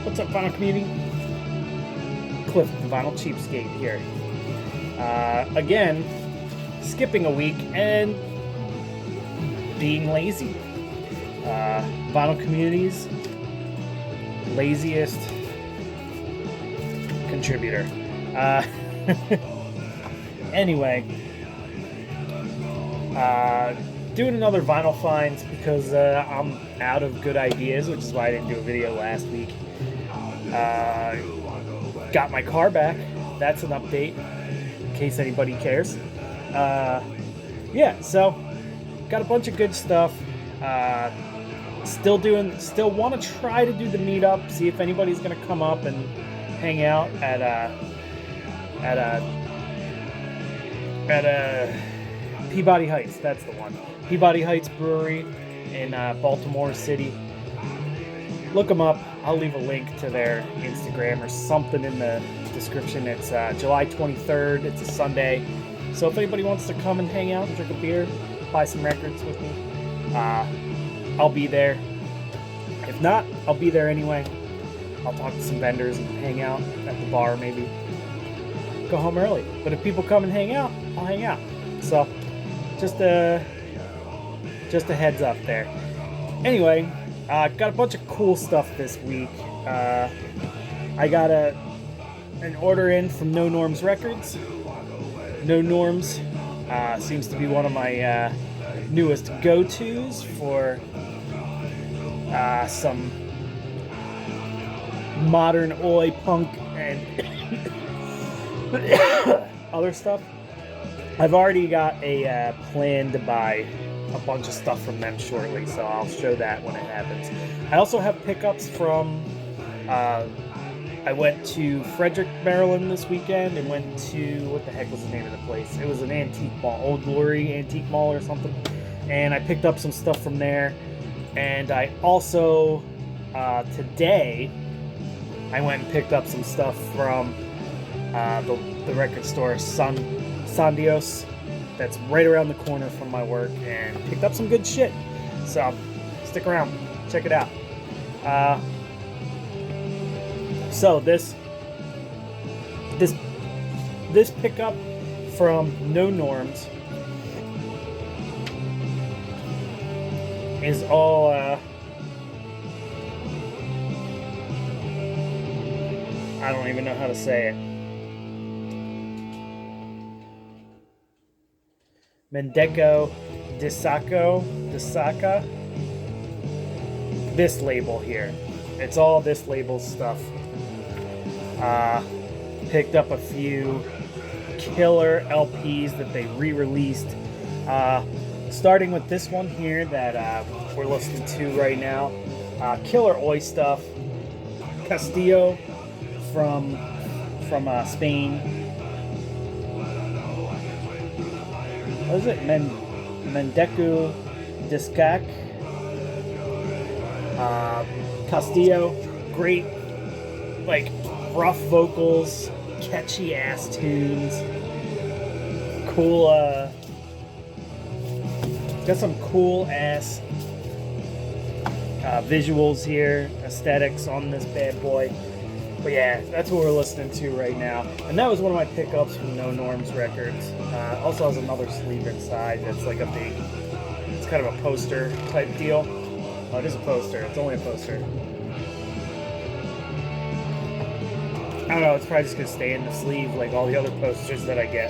What's up, Vinyl community? Cliff, the Vinyl Cheapskate here. Again, skipping a week and being lazy. Vinyl community's laziest contributor. Anyway, doing another vinyl finds because I'm out of good ideas, which is why I didn't do a video last week. Got my car back. That's an update, in case anybody cares. Yeah, so got a bunch of good stuff. Still want to try to do the meetup. See if anybody's gonna come up and hang out at Peabody Heights. That's the one. Peabody Heights Brewery in Baltimore City. Look them up. I'll leave a link to their Instagram or something in the description. It's July 23rd. It's a Sunday. So if anybody wants to come and hang out, drink a beer, buy some records with me, I'll be there. If not, I'll be there anyway. I'll talk to some vendors and hang out at the bar, maybe. Go home early. But if people come and hang out, I'll hang out. So, just a heads up there. Anyway, got a bunch of cool stuff this week. I got an order in from Nonorms Records. Nonorms seems to be one of my newest go-tos for some modern oi punk and other stuff. I've already got a plan to buy a bunch of stuff from them shortly, so I'll show that when it happens. I also have pickups from I went to Frederick, Maryland this weekend and went to, what the heck was the name of the place? It was an antique mall, Old Glory Antique Mall or something. And I picked up some stuff from there. And I also, today, I went and picked up some stuff from the record store, Sondios, that's right around the corner from my work, and picked up some good shit. So, stick around, check it out. So this pickup from Nonorms is all I don't even know how to say it. Medeku Diskak. This label here. It's all this label stuff. Picked up a few killer LPs that they re-released. Starting with this one here that we're listening to right now. Killer Oi stuff. Castillo from Spain. What is it? Medeku Diskak. Castillo. Great, like, rough vocals, catchy ass tunes. Cool, got some cool ass visuals here, aesthetics on this bad boy. But yeah, that's what we're listening to right now. And that was one of my pickups from Nonorms Records. Also has another sleeve inside that's like a big, it's kind of a poster type deal. Oh, it is a poster. It's only a poster. I don't know, it's probably just going to stay in the sleeve like all the other posters that I get.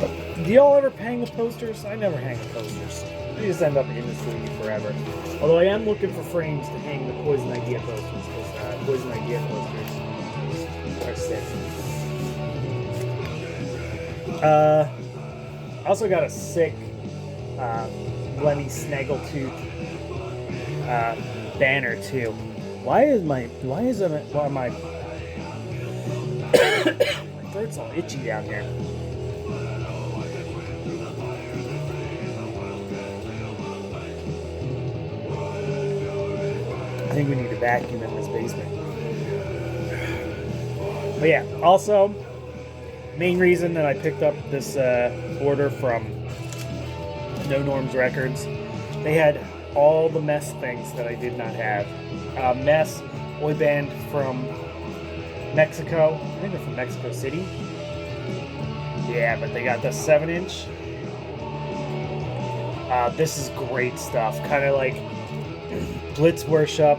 But do y'all ever hang the posters? I never hang the posters. They just end up in the sleeve forever. Although I am looking for frames to hang the Poison Idea posters, because Poison Idea posters are sick. I also got a sick Lemmy Snaggletooth banner too. Why is my my throat's all itchy down here? I think we need a vacuum in this basement. But yeah, also, main reason that I picked up this order from Nonorms Records, they had all the Mess things that I did not have. Mess, oi band from Mexico. I think they're from Mexico City. Yeah, but they got the 7-inch. This is great stuff. Kind of like Blitz Worship.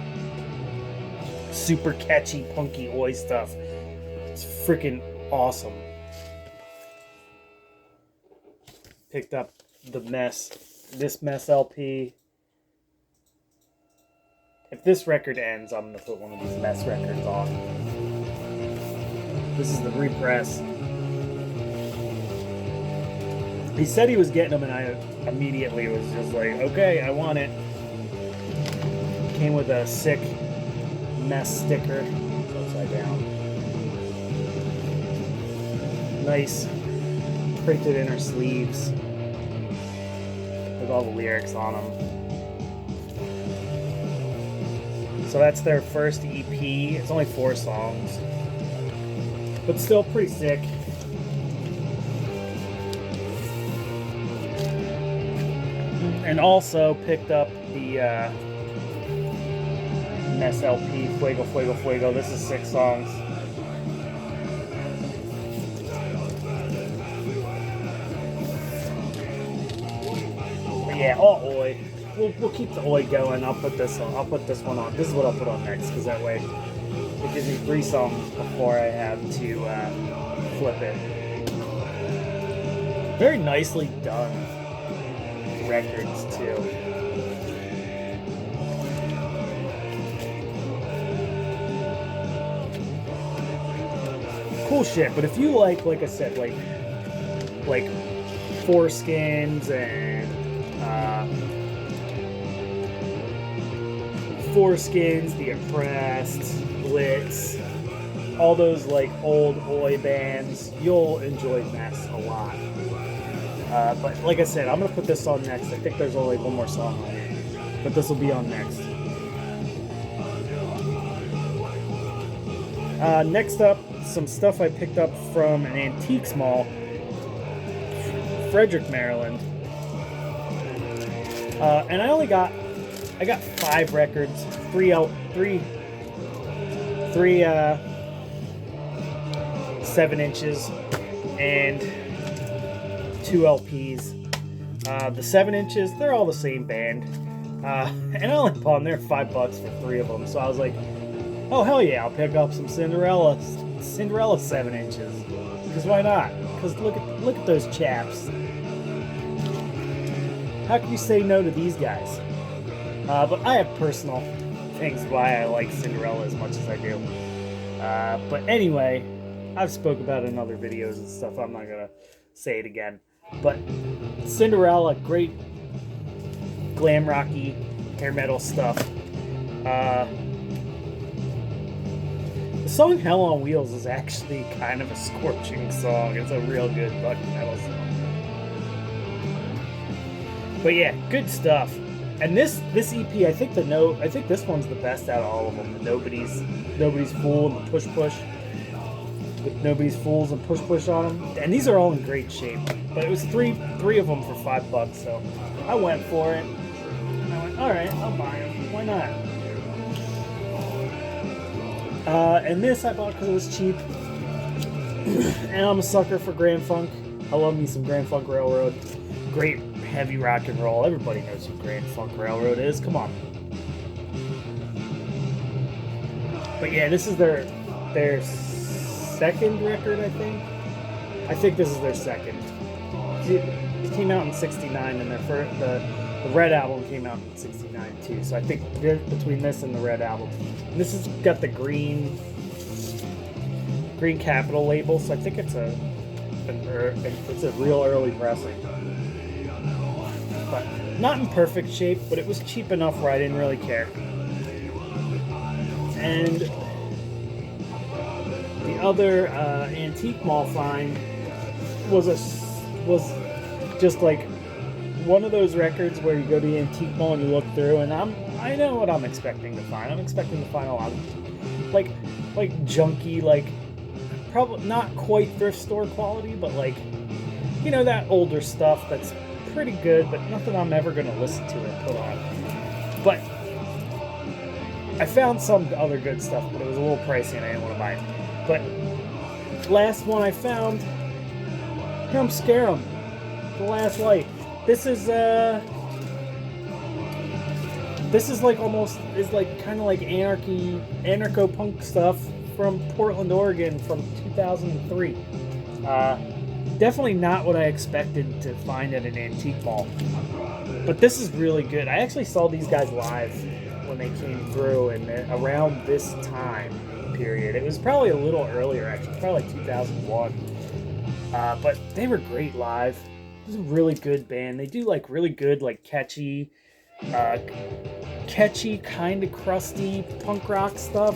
Super catchy, punky oi stuff. It's freaking awesome. Picked up the this Mess LP. If this record ends, I'm gonna put one of these Mess records on. This is the repress. He said he was getting them, and I immediately was just like, okay, I want it. Came with a sick Mess sticker. It's upside down. Nice printed inner sleeves with all the lyrics on them. So that's their first EP. It's only 4 songs, but still pretty sick. And also picked up the Mess LP, Fuego, Fuego, Fuego. This is 6 songs. But yeah, all oi. We'll keep the oi going. I'll put this one on. This is what I'll put on next, because that way it gives me 3 songs before I have to flip it. Very nicely done records too. Cool shit. But if you like I said, like Foreskins and Foreskins, The Oppressed, Blitz, all those like old oi bands, you'll enjoy Mess a lot. But like I said, I'm going to put this on next. I think there's only one more song on here, but this will be on next. Next up, some stuff I picked up from an antiques mall, Frederick, Maryland. And I got 5 records, 3 7-inches, and 2 LPs. The 7-inches, they're all the same band. And I only bought them there $5 for 3 of them. So I was like, oh hell yeah, I'll pick up some Cinderella 7-inches. Because why not? Because look at those chaps. How can you say no to these guys? But I have personal things why I like Cinderella as much as I do. But anyway, I've spoke about it in other videos and stuff. I'm not gonna say it again. But Cinderella, great glam rocky hair metal stuff. The song Hell on Wheels is actually kind of a scorching song. It's a real good fucking metal song. But yeah, good stuff. And this EP, I think this one's the best out of all of them. The Nobody's Fool and the Push Push. With Nobody's Fools and Push Push on them. And these are all in great shape. But it was three of them for $5, so I went for it. And I went, alright, I'll buy them. Why not? And this I bought because it was cheap. And I'm a sucker for Grand Funk. I love me some Grand Funk Railroad. Great heavy rock and roll. Everybody knows who Grand Funk Railroad is. Come on. But yeah, this is their second record, I think. I think this is their second. It came out in '69, and the Red album came out in '69 too. So I think between this and the Red album, and this has got the green Capitol label. So I think it's a real early pressing. But not in perfect shape, but it was cheap enough where I didn't really care. And the other antique mall find was just like one of those records where you go to the antique mall and you look through, and I know what I'm expecting to find. I'm expecting to find a lot of like junky, like probably not quite thrift store quality, but like, you know, that older stuff that's pretty good, but nothing I'm ever going to listen to or put on. I found some other good stuff, but it was a little pricey and I didn't want to buy it. But last one I found, Come Scare 'em, The Last Light. This is like almost is like kind of like anarcho-punk stuff from Portland, Oregon from 2003. Definitely not what I expected to find at an antique mall. But this is really good. I actually saw these guys live when they came through, and around this time period. It was probably a little earlier, actually. It's probably like 2001. But they were great live. It was a really good band. They do like really good, like catchy, kind of crusty punk rock stuff.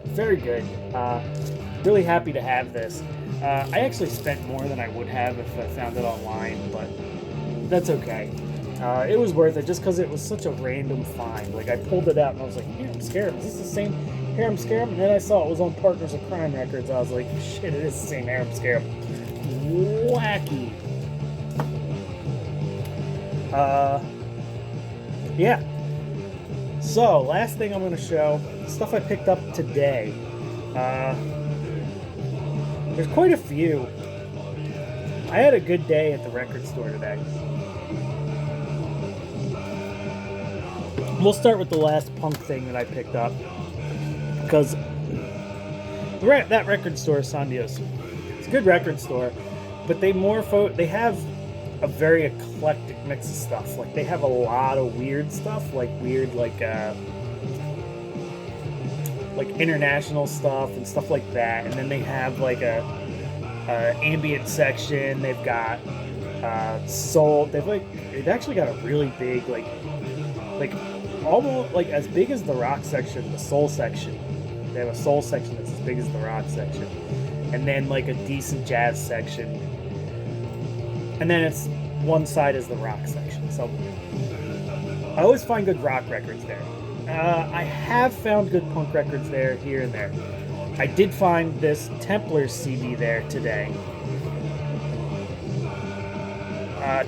Very good. Really happy to have this. I actually spent more than I would have if I found it online, but that's okay. It was worth it just because it was such a random find. Like, I pulled it out and I was like, Here I'm Scared. Is this the same Here I'm Scared? And then I saw it was on Partners of Crime Records. I was like, shit, it is the same Here I'm Scared. Wacky. Yeah. So, last thing I'm going to show, stuff I picked up today. There's quite a few. I had a good day at the record store today. We'll start with the last punk thing that I picked up, because that record store, Sondios, it's a good record store, but they have a very eclectic mix of stuff. Like, they have a lot of weird stuff, like international stuff and stuff like that. And then they have like a ambient section. They've got soul. They've actually got a really big like almost like as big as the rock section, the soul section. They have a soul section that's as big as the rock section, and then like a decent jazz section, and then it's one side is the rock section. So I always find good rock records there. I have found good punk records there, here and there. I did find this Templars CD there today.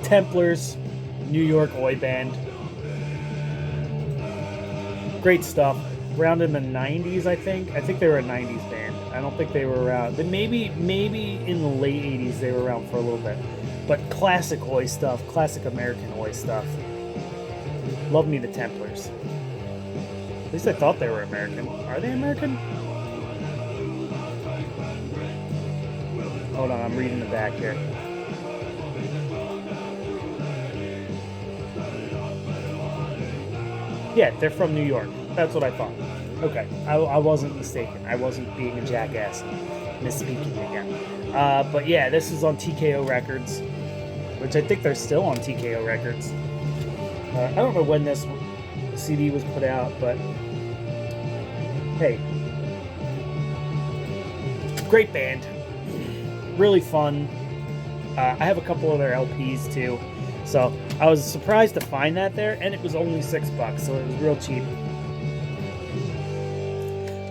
Templars, New York oi band. Great stuff. Around in the 90s, I think. I think they were a 90s band. I don't think they were around. Maybe in the late 80s they were around for a little bit. But classic oi stuff, classic American oi stuff. Love me the Templars. At least I thought they were American. Are they American? Hold on, I'm reading the back here. Yeah, they're from New York. That's what I thought. Okay, I wasn't mistaken. I wasn't being a jackass, misspeaking again. But yeah, this is on TKO Records, which I think they're still on TKO Records. I don't know when this CD was put out, but hey, great band, really fun. I have a couple of their LPs too, so I was surprised to find that there, and it was only $6, so it was real cheap.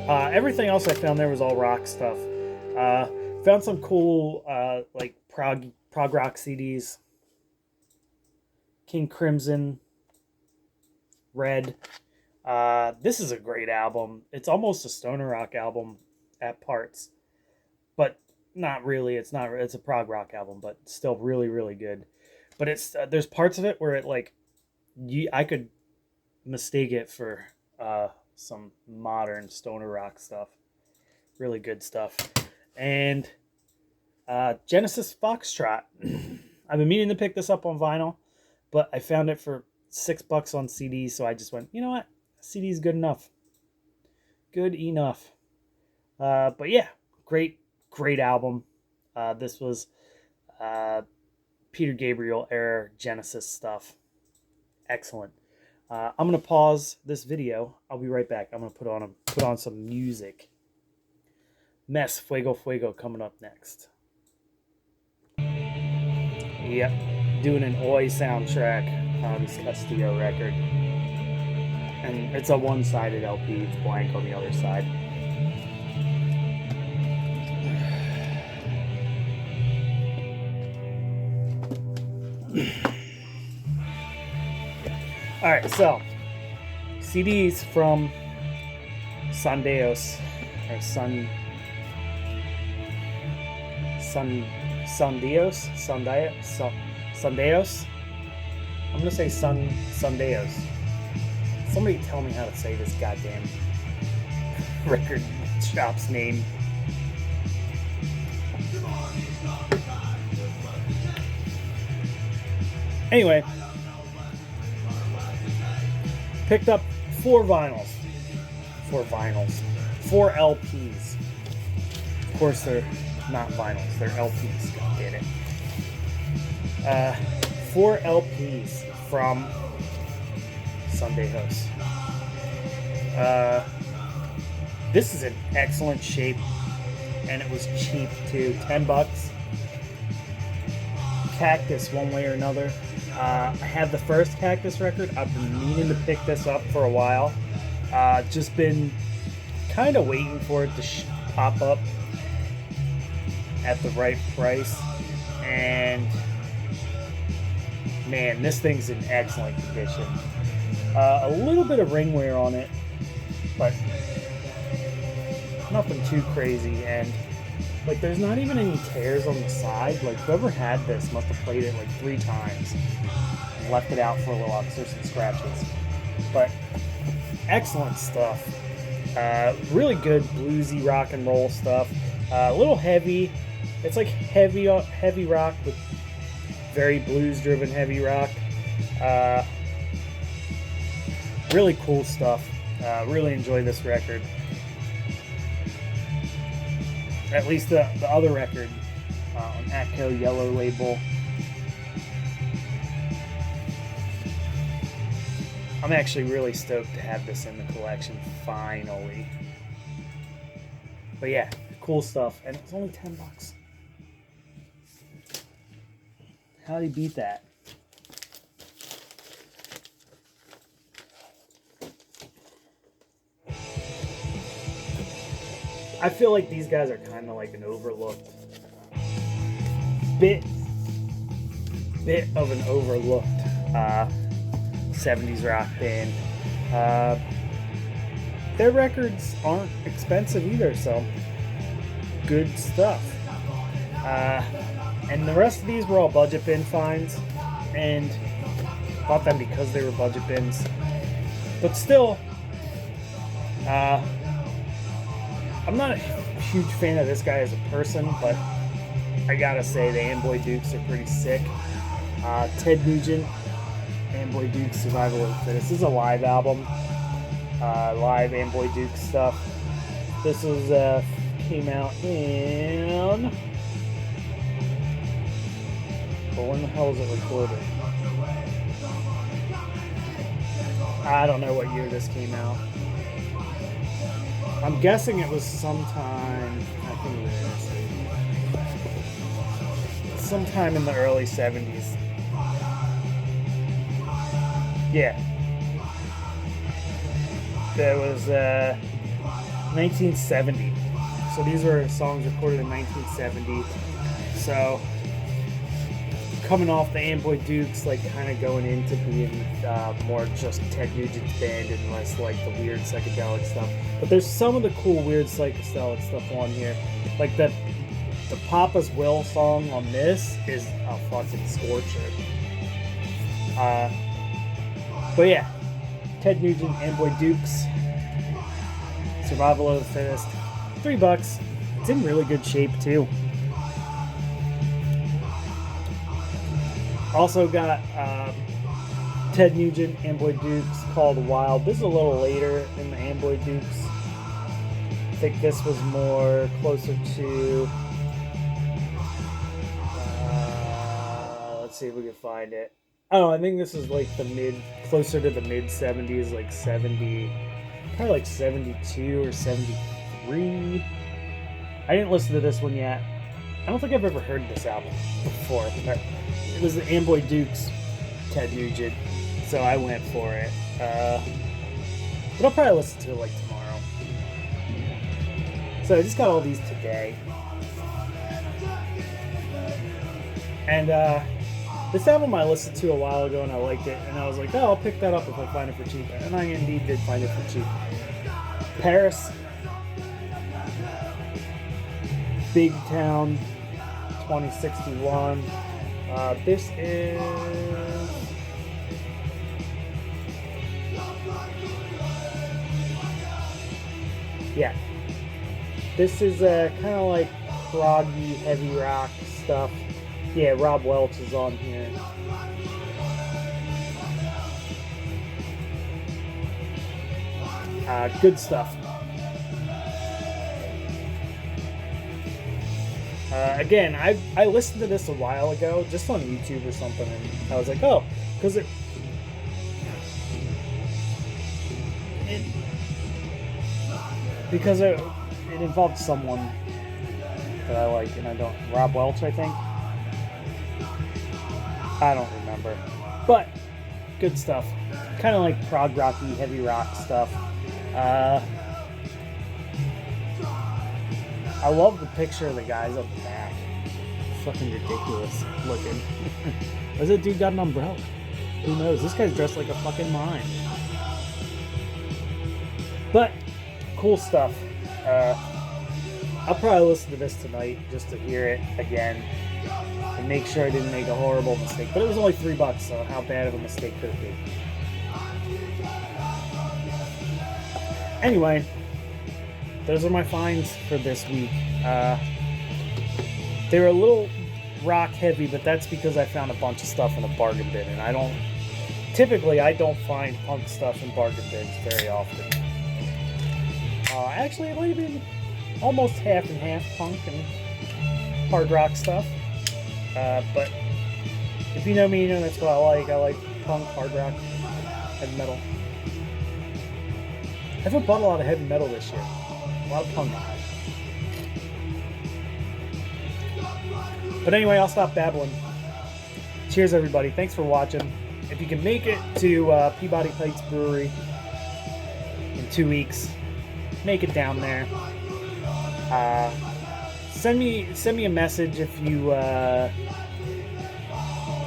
Everything else I found there was all rock stuff. Found some cool like prog rock CDs. King Crimson, Red. This is a great album. It's almost a stoner rock album at parts, but not really. It's a prog rock album, but still really, really good. But it's there's parts of it where it like I could mistake it for some modern stoner rock stuff. Really good stuff. And Genesis Foxtrot. I've been meaning to pick this up on vinyl, but I found it for $6 on CD, so I just went, you know what? CD is good enough. Good enough. But yeah, great album. This was Peter Gabriel era Genesis stuff. Excellent. I'm gonna pause this video. I'll be right back. I'm gonna put on some music. Mess Fuego Fuego coming up next. Yep, doing an Oi soundtrack on this Castillo record. And it's a one-sided LP, it's blank on the other side. Alright, so CDs from Sondios, or Sondios. I'm gonna say Sondios. Somebody tell me how to say this goddamn record shop's name. Anyway, picked up 4 LPs. Of course, they're not vinyls, they're LPs. God damn it. 4 LPs from Sondios. This is in excellent shape, and it was cheap too. $10. Cactus, one way or another. I have the first Cactus record. I've been meaning to pick this up for a while. Just been kind of waiting for it to pop up at the right price. And man, this thing's in excellent condition. A little bit of ring wear on it, but nothing too crazy. And like, there's not even any tears on the side. Like, whoever had this must have played it like 3 times and left it out for a little while because there's some scratches. But excellent stuff. Really good bluesy rock and roll stuff. A little heavy. It's like heavy rock with very blues-driven heavy rock. Really cool stuff. Really enjoy this record. At least the other record on Atco Yellow Label. I'm actually really stoked to have this in the collection, finally. But yeah, cool stuff. And it's only $10. How do you beat that? I feel like these guys are kind of like an overlooked bit of an overlooked 70s rock band. Their records aren't expensive either, so good stuff. And the rest of these were all budget bin finds, and bought them because they were budget bins. But still, I'm not a huge fan of this guy as a person, but I gotta say the Amboy Dukes are pretty sick. Ted Nugent, Amboy Dukes, Survival of the Fittest. This is a live album, live Amboy Dukes stuff. This is came out in. But when the hell is it recorded? I don't know what year this came out. I'm guessing it was sometime, I think it was sometime in the early 70s. Yeah. That was 1970. So these were songs recorded in 1970. So coming off the Amboy Dukes, like kind of going into being more just Ted Nugent's band and less like the weird psychedelic stuff. But there's some of the cool weird psychedelic stuff on here. Like the Papa's Will song on this is a fucking scorcher. But yeah, Ted Nugent, Amboy Dukes, Survival of the Fittest, $3. It's in really good shape too. Also got Ted Nugent, Amboy Dukes, Call the Wild. This is a little later than the Amboy Dukes. I think this was more closer to, let's see if we can find it. Oh, I think this is like closer to the mid 70s, like 70, probably like 72 or 73. I didn't listen to this one yet. I don't think I've ever heard this album before, but it was the Amboy Dukes, Ted Nugent, so I went for it. But I'll probably listen to it like tomorrow. So I just got all these today. And this album I listened to a while ago and I liked it, and I was like, oh, I'll pick that up if I find it for cheap. And I indeed did find it for cheap. Paris, Big Town, 2061. This is... Yeah. This is kind of like proggy, heavy rock stuff. Yeah, Rob Welch is on here. Good stuff. Again, I listened to this a while ago, just on YouTube or something, and I was like, oh, because it involved someone that I like, and I don't... Rob Welch, I think? I don't remember. But, good stuff. Kind of like prog rocky, heavy rock stuff. I love the picture of the guys up the back. Fucking ridiculous looking. Where's that dude got an umbrella? Who knows? This guy's dressed like a fucking mime. But, cool stuff. I'll probably listen to this tonight just to hear it again and make sure I didn't make a horrible mistake. But it was only $3, so how bad of a mistake could it be? Anyway, those are my finds for this week. They were a little rock heavy, but that's because I found a bunch of stuff in a bargain bin, and I don't find punk stuff in bargain bins very often. Actually, it might have been almost half and half punk and hard rock stuff. But if you know me, you know that's what I like. I like punk, hard rock, heavy metal. I haven't bought a lot of heavy metal this year. A lot of punk. But anyway, I'll stop babbling. Cheers, everybody. Thanks for watching. If you can make it to Peabody Heights Brewery in 2 weeks, make it down there. Send me a message if you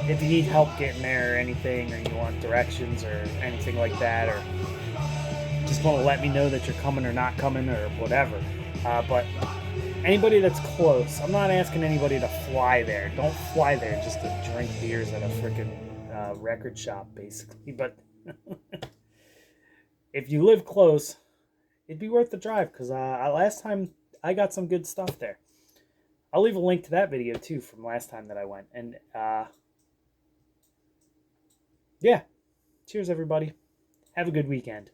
need help getting there or anything, or you want directions or anything like that, or just want to let me know that you're coming or not coming or whatever. But anybody that's close, I'm not asking anybody to fly there. Don't fly there just to drink beers at a freaking record shop, basically. But if you live close, it'd be worth the drive, because last time I got some good stuff there. I'll leave a link to that video too from last time that I went. And yeah, cheers everybody. Have a good weekend.